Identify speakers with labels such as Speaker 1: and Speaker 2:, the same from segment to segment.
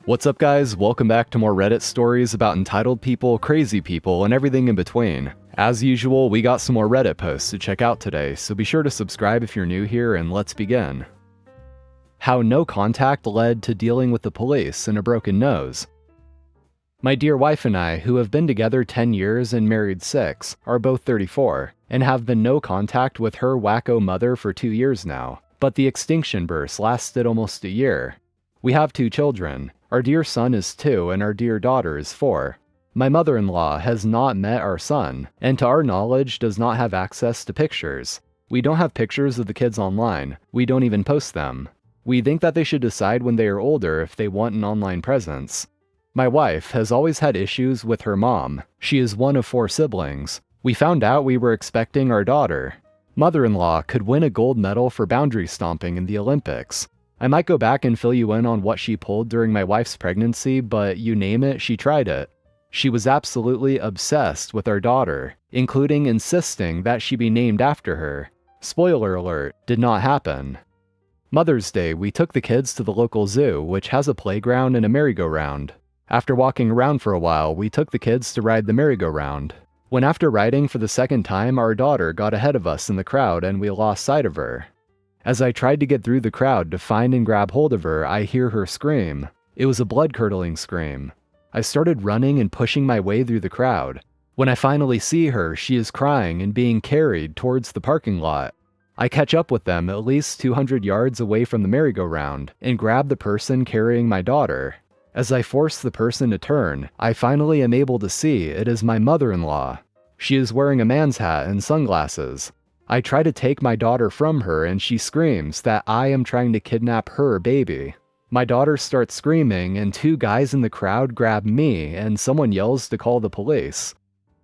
Speaker 1: What's up, guys? Welcome back to more Reddit stories about entitled people, crazy people, and everything in between. As usual, we got some more Reddit posts to check out today, so be sure to subscribe if you're new here, and let's begin. How no contact led to dealing with the police and a broken nose. My dear wife and I, who have been together 10 years and married 6, are both 34, and have been no contact with her wacko mother for 2 years now, but the extinction burst lasted almost a year. We have 2 children. Our dear son is 2 and our dear daughter is 4. My mother-in-law has not met our son, and to our knowledge does not have access to pictures. We don't have pictures of the kids online. We don't even post them. We think that they should decide when they are older if they want an online presence. My wife has always had issues with her mom. She is one of 4 siblings. We found out we were expecting our daughter. Mother-in-law could win a gold medal for boundary stomping in the Olympics. I might go back and fill you in on what she pulled during my wife's pregnancy, but you name it, she tried it. She was absolutely obsessed with our daughter, including insisting that she be named after her. Spoiler alert, did not happen. Mother's Day, we took the kids to the local zoo, which has a playground and a merry-go-round. After walking around for a while, we took the kids to ride the merry-go-round. When after riding for the second time, our daughter got ahead of us in the crowd and we lost sight of her. As I tried to get through the crowd to find and grab hold of her, I hear her scream. It was a blood-curdling scream. I started running and pushing my way through the crowd. When I finally see her, she is crying and being carried towards the parking lot. I catch up with them at least 200 yards away from the merry-go-round and grab the person carrying my daughter. As I force the person to turn, I finally am able to see it is my mother-in-law. She is wearing a man's hat and sunglasses. I try to take my daughter from her and she screams that I am trying to kidnap her baby. My daughter starts screaming and 2 guys in the crowd grab me and someone yells to call the police.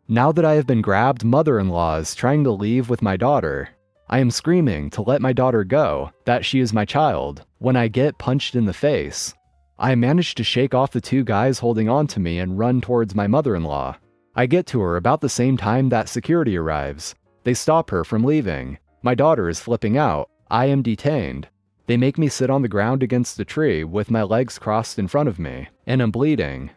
Speaker 1: Now that I have been grabbed, mother-in-law is trying to leave with my daughter. I am screaming to let my daughter go, that she is my child, when I get punched in the face. I manage to shake off the 2 guys holding on to me and run towards my mother-in-law. I get to her about the same time that security arrives. They stop her from leaving. My daughter is flipping out. I am detained. They make me sit on the ground against a tree with my legs crossed in front of me, and I'm bleeding.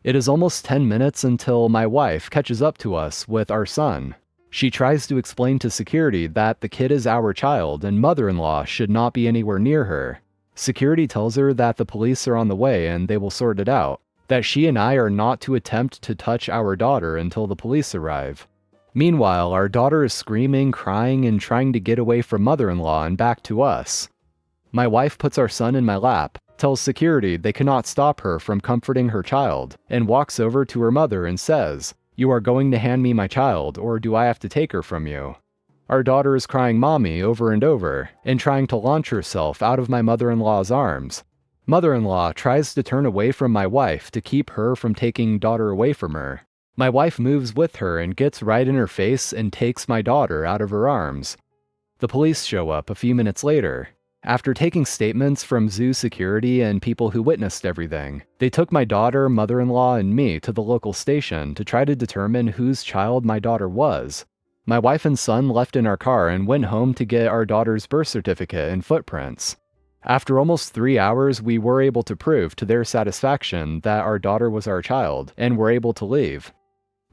Speaker 1: It is almost 10 minutes until my wife catches up to us with our son. She tries to explain to security that the kid is our child and mother-in-law should not be anywhere near her. Security tells her that the police are on the way and they will sort it out, that she and I are not to attempt to touch our daughter until the police arrive. Meanwhile, our daughter is screaming, crying, and trying to get away from mother-in-law and back to us. My wife puts our son in my lap, tells security they cannot stop her from comforting her child, and walks over to her mother and says, "You are going to hand me my child, or do I have to take her from you?" Our daughter is crying mommy over and over, and trying to launch herself out of my mother-in-law's arms. Mother-in-law tries to turn away from my wife to keep her from taking daughter away from her. My wife moves with her and gets right in her face and takes my daughter out of her arms. The police show up a few minutes later. After taking statements from zoo security and people who witnessed everything, they took my daughter, mother-in-law, and me to the local station to try to determine whose child my daughter was. My wife and son left in our car and went home to get our daughter's birth certificate and footprints. After almost 3 hours, we were able to prove to their satisfaction that our daughter was our child and were able to leave.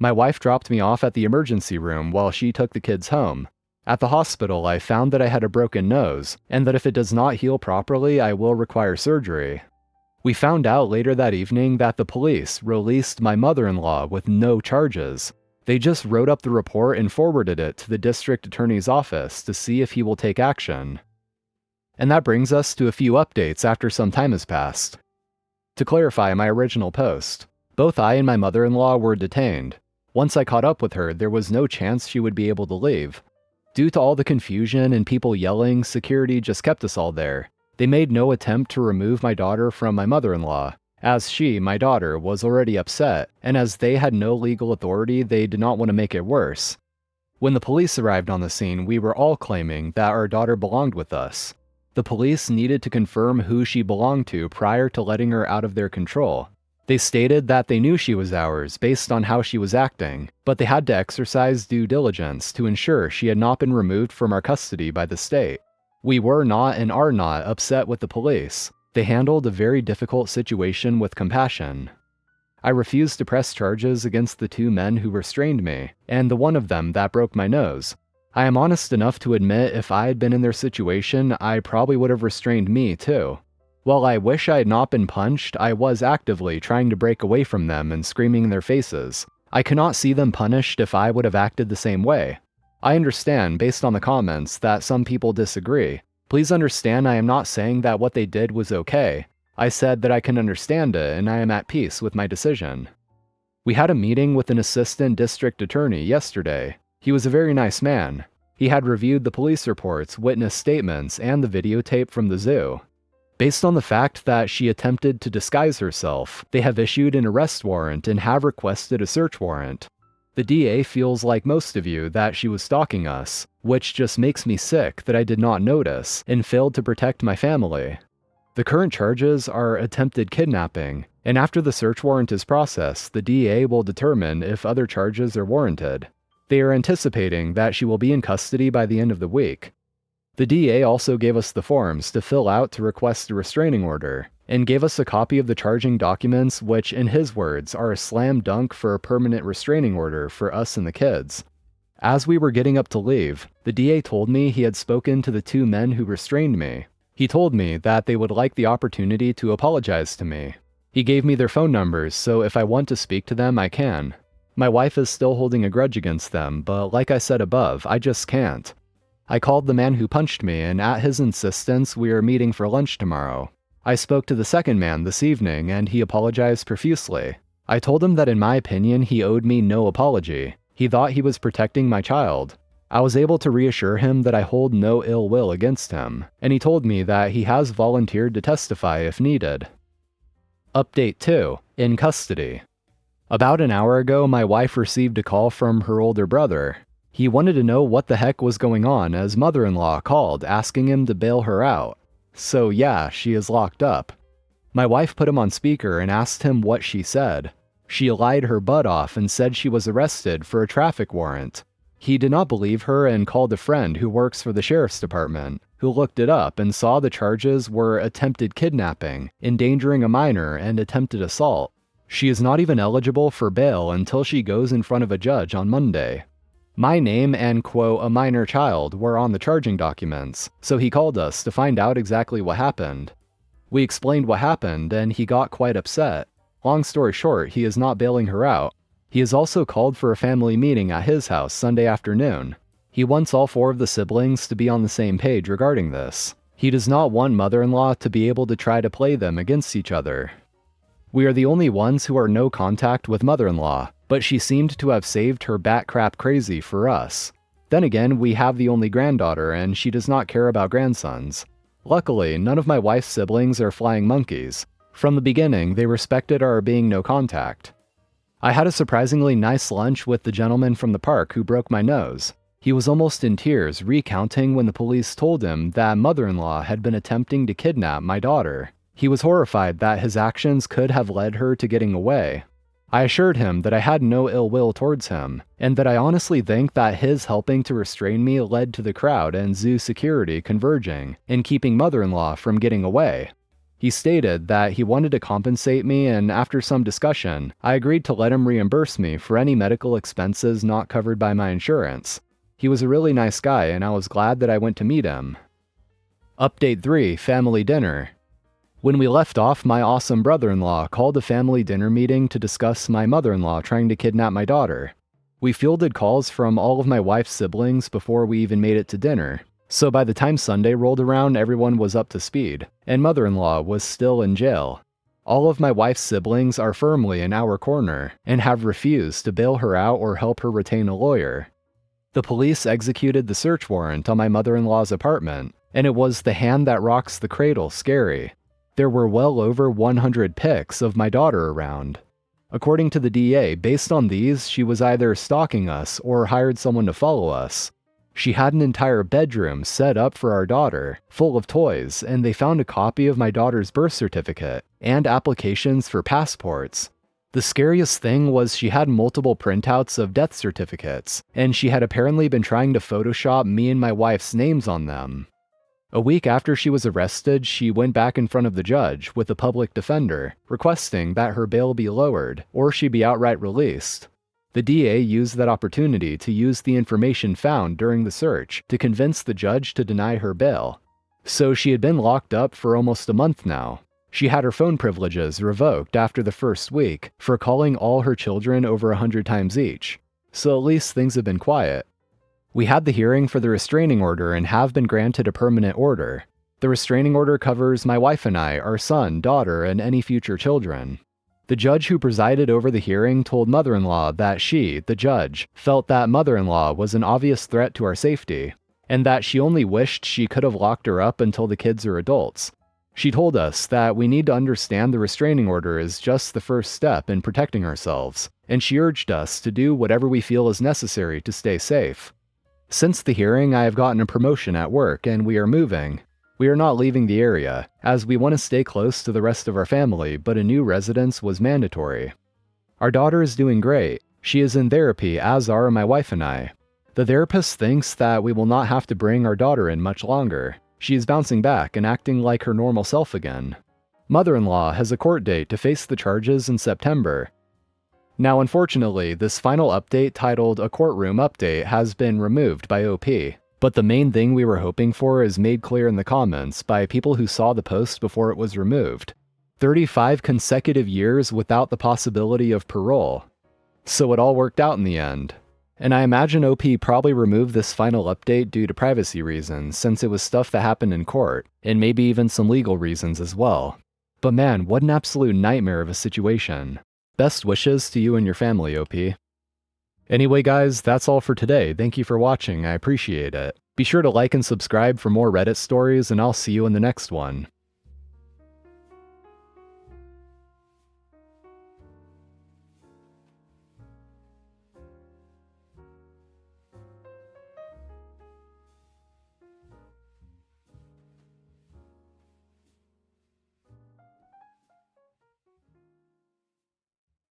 Speaker 1: My wife dropped me off at the emergency room while she took the kids home. At the hospital, I found that I had a broken nose, and that if it does not heal properly, I will require surgery. We found out later that evening that the police released my mother-in-law with no charges. They just wrote up the report and forwarded it to the district attorney's office to see if he will take action. And that brings us to a few updates after some time has passed. To clarify my original post, both I and my mother-in-law were detained. Once I caught up with her, there was no chance she would be able to leave. Due to all the confusion and people yelling, security just kept us all there. They made no attempt to remove my daughter from my mother-in-law, as she, my daughter, was already upset, and as they had no legal authority, they did not want to make it worse. When the police arrived on the scene, we were all claiming that our daughter belonged with us. The police needed to confirm who she belonged to prior to letting her out of their control. They stated that they knew she was ours based on how she was acting, but they had to exercise due diligence to ensure she had not been removed from our custody by the state. We were not and are not upset with the police. They handled a very difficult situation with compassion. I refused to press charges against the 2 men who restrained me, and the one of them that broke my nose. I am honest enough to admit if I had been in their situation, I probably would have restrained me too. While I wish I had not been punched, I was actively trying to break away from them and screaming in their faces. I could not see them punished if I would have acted the same way. I understand, based on the comments, that some people disagree. Please understand I am not saying that what they did was okay. I said that I can understand it and I am at peace with my decision. We had a meeting with an assistant district attorney yesterday. He was a very nice man. He had reviewed the police reports, witness statements, and the videotape from the zoo. Based on the fact that she attempted to disguise herself, they have issued an arrest warrant and have requested a search warrant. The DA feels like most of you that she was stalking us, which just makes me sick that I did not notice and failed to protect my family. The current charges are attempted kidnapping, and after the search warrant is processed, the DA will determine if other charges are warranted. They are anticipating that she will be in custody by the end of the week. The DA also gave us the forms to fill out to request a restraining order, and gave us a copy of the charging documents which, in his words, are a slam dunk for a permanent restraining order for us and the kids. As we were getting up to leave, the DA told me he had spoken to the 2 men who restrained me. He told me that they would like the opportunity to apologize to me. He gave me their phone numbers, so if I want to speak to them, I can. My wife is still holding a grudge against them, but like I said above, I just can't. I called the man who punched me, and at his insistence, we are meeting for lunch tomorrow. I spoke to the second man this evening, and he apologized profusely. I told him that in my opinion, he owed me no apology. He thought he was protecting my child. I was able to reassure him that I hold no ill will against him, and he told me that he has volunteered to testify if needed. Update 2. In custody. About an hour ago, my wife received a call from her older brother. He wanted to know what the heck was going on as mother-in-law called asking him to bail her out. So yeah, she is locked up. My wife put him on speaker and asked him what she said. She lied her butt off and said she was arrested for a traffic warrant. He did not believe her and called a friend who works for the sheriff's department, who looked it up and saw the charges were attempted kidnapping, endangering a minor, and attempted assault. She is not even eligible for bail until she goes in front of a judge on Monday. My name and, quote, a minor child were on the charging documents, so he called us to find out exactly what happened. We explained what happened, and he got quite upset. Long story short, he is not bailing her out. He is also called for a family meeting at his house Sunday afternoon. He wants all 4 of the siblings to be on the same page regarding this. He does not want mother-in-law to be able to try to play them against each other. We are the only ones who are no contact with mother-in-law, but she seemed to have saved her bat crap crazy for us. Then again, we have the only granddaughter, and she does not care about grandsons. Luckily, none of my wife's siblings are flying monkeys. From the beginning, they respected our being no contact. I had a surprisingly nice lunch with the gentleman from the park who broke my nose. He was almost in tears, recounting when the police told him that mother-in-law had been attempting to kidnap my daughter. He was horrified that his actions could have led her to getting away. I assured him that I had no ill will towards him, and that I honestly think that his helping to restrain me led to the crowd and zoo security converging and keeping mother-in-law from getting away. He stated that he wanted to compensate me, and after some discussion, I agreed to let him reimburse me for any medical expenses not covered by my insurance. He was a really nice guy, and I was glad that I went to meet him. Update 3. Family dinner. When we left off, my awesome brother-in-law called a family dinner meeting to discuss my mother-in-law trying to kidnap my daughter. We fielded calls from all of my wife's siblings before we even made it to dinner, so by the time Sunday rolled around, everyone was up to speed, and mother-in-law was still in jail. All of my wife's siblings are firmly in our corner, and have refused to bail her out or help her retain a lawyer. The police executed the search warrant on my mother-in-law's apartment, and it was the hand that rocks the cradle scary. There were well over 100 pics of my daughter around. According to the DA, based on these, she was either stalking us or hired someone to follow us. She had an entire bedroom set up for our daughter, full of toys, and they found a copy of my daughter's birth certificate and applications for passports. The scariest thing was she had multiple printouts of death certificates, and she had apparently been trying to Photoshop me and my wife's names on them. A week after she was arrested, she went back in front of the judge with a public defender, requesting that her bail be lowered or she be outright released. The DA used that opportunity to use the information found during the search to convince the judge to deny her bail. So she had been locked up for almost a month now. She had her phone privileges revoked after the first week for calling all her children over 100 times each. So at least things have been quiet. We had the hearing for the restraining order and have been granted a permanent order. The restraining order covers my wife and I, our son, daughter, and any future children. The judge who presided over the hearing told mother-in-law that she, the judge, felt that mother-in-law was an obvious threat to our safety, and that she only wished she could have locked her up until the kids are adults. She told us that we need to understand the restraining order is just the first step in protecting ourselves, and she urged us to do whatever we feel is necessary to stay safe. Since the hearing, I have gotten a promotion at work and we are moving. We are not leaving the area, as we want to stay close to the rest of our family, but a new residence was mandatory. Our daughter is doing great. She is in therapy, as are my wife and I. The therapist thinks that we will not have to bring our daughter in much longer. She is bouncing back and acting like her normal self again. Mother-in-law has a court date to face the charges in September. Now, unfortunately, this final update titled A Courtroom Update has been removed by OP. But the main thing we were hoping for is made clear in the comments by people who saw the post before it was removed. 35 consecutive years without the possibility of parole. So it all worked out in the end. And I imagine OP probably removed this final update due to privacy reasons, since it was stuff that happened in court, and maybe even some legal reasons as well. But man, what an absolute nightmare of a situation. Best wishes to you and your family, OP. Anyway guys, that's all for today. Thank you for watching, I appreciate it. Be sure to like and subscribe for more Reddit stories, and I'll see you in the next one.